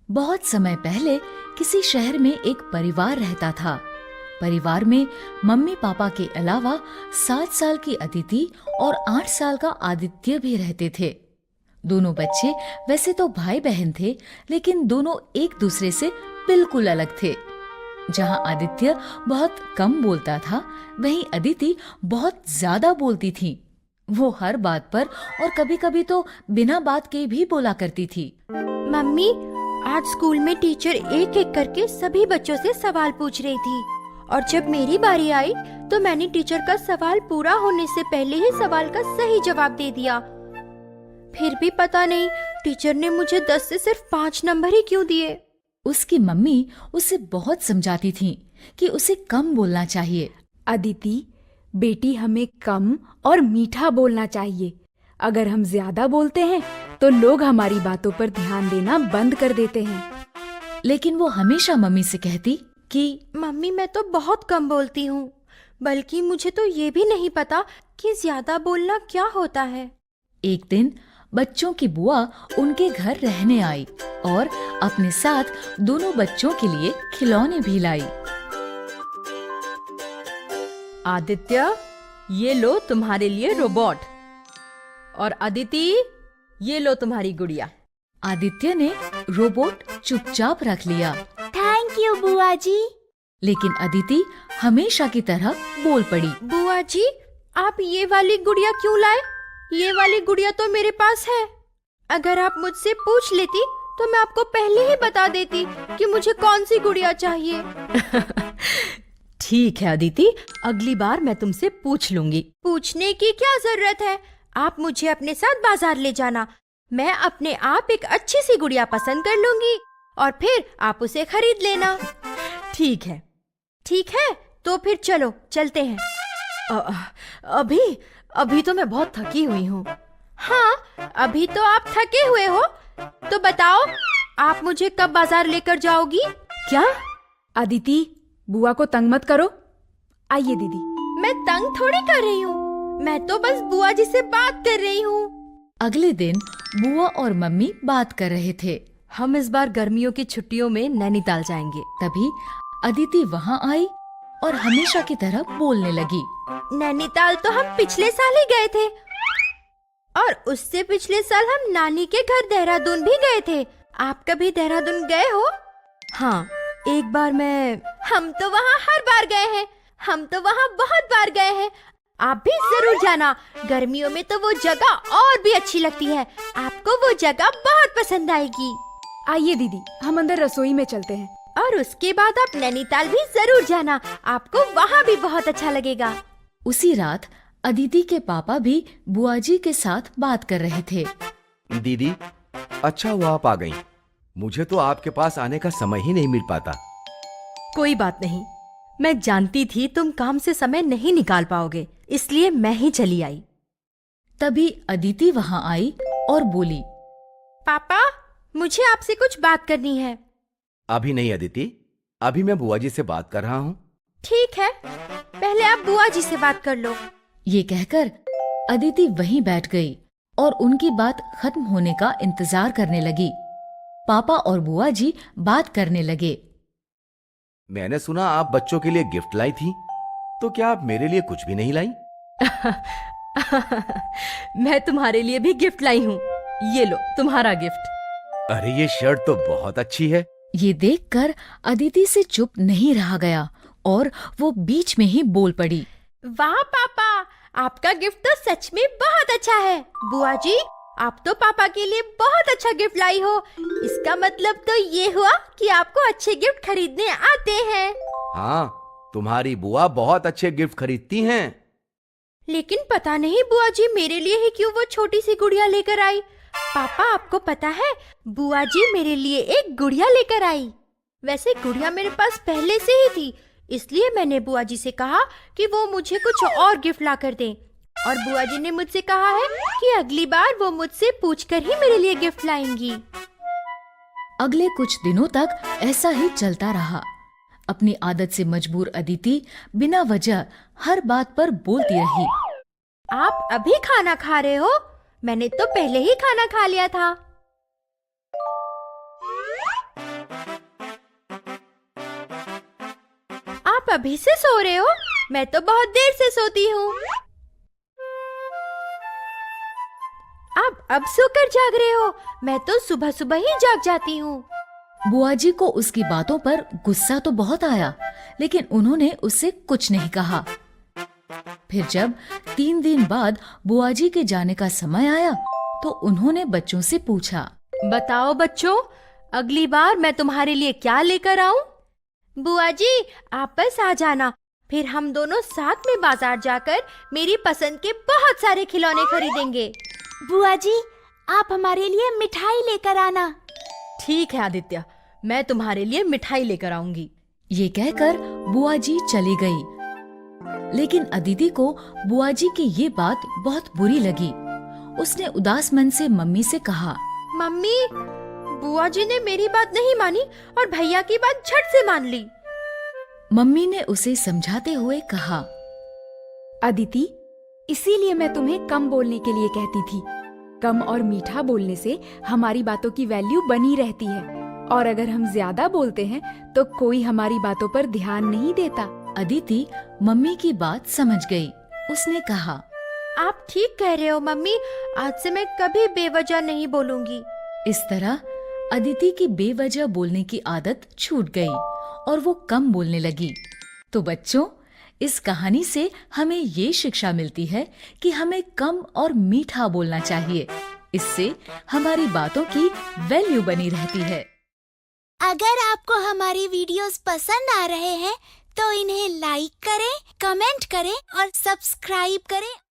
बहुत समय पहले किसी शहर में एक परिवार रहता था। परिवार में मम्मी पापा के अलावा 7 साल की अदिति और 8 साल का आदित्य भी रहते थे। दोनों बच्चे वैसे तो भाई बहन थे, लेकिन दोनों एक दूसरे से बिल्कुल अलग थे। जहाँ आदित्य बहुत कम बोलता था, वहीं अदिति बहुत ज्यादा बोलती थी। वो हर बात पर और कभी-कभी तो बिना बात के भी बोला करती थी। मम्मी, आज स्कूल में टीचर एक एक करके सभी बच्चों से सवाल पूछ रही थी और जब मेरी बारी आई तो मैंने टीचर का सवाल पूरा होने से पहले ही सवाल का सही जवाब दे दिया। फिर भी पता नहीं टीचर ने मुझे 10 से सिर्फ 5 नंबर ही क्यों दिए। उसकी मम्मी उसे बहुत समझाती थी कि उसे कम बोलना चाहिए। अदिति बेटी, हमें कम और मीठा बोलना चाहिए। अगर हम ज्यादा बोलते हैं तो लोग हमारी बातों पर ध्यान देना बंद कर देते हैं। लेकिन वो हमेशा मम्मी से कहती कि मम्मी, मैं तो बहुत कम बोलती हूँ, बल्कि मुझे तो ये भी नहीं पता कि ज्यादा बोलना क्या होता है। एक दिन बच्चों की बुआ उनके घर रहने आई और अपने साथ दोनों बच्चों के लिए खिलौने भी लाई। आदित्य, ये लो तुम्हारे लिए रोबोट, और अदिति, ये लो तुम्हारी गुड़िया। आदित्य ने रोबोट चुपचाप रख लिया, थैंक यू बुआ जी। लेकिन अदिति हमेशा की तरह बोल पड़ी। बुआ जी, आप ये वाली गुड़िया क्यों लाए? ये वाली गुड़िया तो मेरे पास है। अगर आप मुझसे पूछ लेती तो मैं आपको पहले ही बता देती कि मुझे कौन सी गुड़िया चाहिए। ठीक है अदिति, अगली बार मैं तुमसे पूछ लूंगी। पूछने की क्या जरूरत है? आप मुझे अपने साथ बाजार ले जाना। मैं अपने आप एक अच्छी सी गुड़िया पसंद कर लूंगी और फिर आप उसे खरीद लेना। ठीक है। ठीक है, तो फिर चलो चलते हैं। अभी तो मैं बहुत थकी हुई हूँ। हाँ, अभी तो आप थके हुए हो। तो बताओ, आप मुझे कब बाजार लेकर जाओगी? क्या? अदिति, बुआ को तंग मत करो। आइए दीदी। मैं तंग थोड़ी कर रही हूँ, मैं तो बस बुआ जी से बात कर रही हूँ। अगले दिन बुआ और मम्मी बात कर रहे थे। हम इस बार गर्मियों की छुट्टियों में नैनीताल जाएंगे। तभी अदिति वहाँ आई और हमेशा की तरह बोलने लगी। नैनीताल तो हम पिछले साल ही गए थे और उससे पिछले साल हम नानी के घर देहरादून भी गए थे। आप कभी देहरादून गए हो? हाँ, एक बार मैं। हम तो वहाँ हर बार गए हैं। हम तो वहाँ बहुत बार गए हैं। आप भी जरूर जाना। गर्मियों में तो वो जगह और भी अच्छी लगती है। आपको वो जगह बहुत पसंद आएगी। आइए दीदी, हम अंदर रसोई में चलते हैं। और उसके बाद आप नैनीताल भी जरूर जाना। आपको वहाँ भी बहुत अच्छा लगेगा। उसी रात अदिति के पापा भी बुआ जी के साथ बात कर रहे थे। दीदी, अच्छा हुआ आप आ गईं। मुझे तो आपके पास आने का समय ही नहीं मिल पाता। कोई बात नहीं, मैं जानती थी तुम काम से समय नहीं निकाल पाओगे, इसलिए मैं ही चली आई। तभी अदिति वहाँ आई और बोली, पापा, मुझे आपसे कुछ बात करनी है। अभी नहीं अदिति, अभी मैं बुआ जी से बात कर रहा हूँ। ठीक है, पहले आप बुआ जी से बात कर लो। ये कहकर अदिति वहीं बैठ गई और उनकी बात खत्म होने का इंतजार करने लगी। पापा और बुआ जी बात करने लगे। मैंने सुना आप बच्चों के लिए गिफ्ट लाई थी, तो क्या आप मेरे लिए कुछ भी नहीं लाई? मैं तुम्हारे लिए भी गिफ्ट लाई हूँ। ये लो तुम्हारा गिफ्ट। अरे ये शर्ट तो बहुत अच्छी है। ये देखकर अदिति से चुप नहीं रहा गया और वो बीच में ही बोल पड़ी। वाह पापा, आपका गिफ्ट तो सच में बहुत अच्छा है। बुआ जी, आप तो पापा के लिए बहुत अच्छा गिफ्ट लाई हो। इसका मतलब तो ये हुआ कि आपको अच्छे गिफ्ट खरीदने आते हैं। हाँ, तुम्हारी बुआ बहुत अच्छे गिफ्ट खरीदती हैं। लेकिन पता नहीं बुआ जी मेरे लिए ही क्यों वो छोटी सी गुड़िया लेकर आई। पापा, आपको पता है, बुआ जी मेरे लिए एक गुड़िया लेकर आई। वैसे गुड़िया मेरे पास पहले से ही थी, इसलिए मैंने बुआ जी से कहा कि वो मुझे कुछ और गिफ्ट ला कर दें। और बुआ जी ने मुझसे कहा है कि अगली बार वो मुझसे पूछकर ही मेरे लिए गिफ्ट लाएंगी। अगले कुछ दिनों तक ऐसा ही चलता रहा। अपनी आदत से मजबूर अदिति बिना वजह हर बात पर बोलती रही। आप अभी खाना खा रहे हो? मैंने तो पहले ही खाना खा लिया था। अभी से सो रहे हो? मैं तो बहुत देर से सोती हूँ। आप अब सोकर जाग रहे हो? मैं तो सुबह सुबह ही जाग जाती हूँ। बुआ जी को उसकी बातों पर गुस्सा तो बहुत आया, लेकिन उन्होंने उससे कुछ नहीं कहा। फिर जब 3 दिन बाद बुआ जी के जाने का समय आया तो उन्होंने बच्चों से पूछा, बताओ बच्चों, अगली बार मैं तुम्हारे लिए क्या लेकर आऊं? बुआ जी, आप बस आ जाना, फिर हम दोनों साथ में बाजार जाकर मेरी पसंद के बहुत सारे खिलौने खरीदेंगे। बुआ जी, आप हमारे लिए मिठाई लेकर आना। ठीक है आदित्य, मैं तुम्हारे लिए मिठाई लेकर आऊंगी। ये कहकर बुआ जी चली गई। लेकिन अदिति को बुआ जी की ये बात बहुत बुरी लगी। उसने उदास मन से मम्मी से कहा, मम्मी, बुआ जी ने मेरी बात नहीं मानी और भैया की बात झट से मान ली। मम्मी ने उसे समझाते हुए कहा, अदिति, इसीलिए मैं तुम्हें कम बोलने के लिए कहती थी। कम और मीठा बोलने से हमारी बातों की वैल्यू बनी रहती है, और अगर हम ज्यादा बोलते हैं तो कोई हमारी बातों पर ध्यान नहीं देता। अदिति मम्मी की बात समझ गई। उसने कहा, आप ठीक कह रहे हो मम्मी, आज से मैं कभी बेवजह नहीं बोलूंगी। इस तरह अदिति की बेवजह बोलने की आदत छूट गई और वो कम बोलने लगी। तो बच्चों, इस कहानी से हमें ये शिक्षा मिलती है कि हमें कम और मीठा बोलना चाहिए। इससे हमारी बातों की वैल्यू बनी रहती है। अगर आपको हमारी वीडियोस पसंद आ रहे हैं तो इन्हें लाइक करें, कमेंट करें और सब्सक्राइब करें।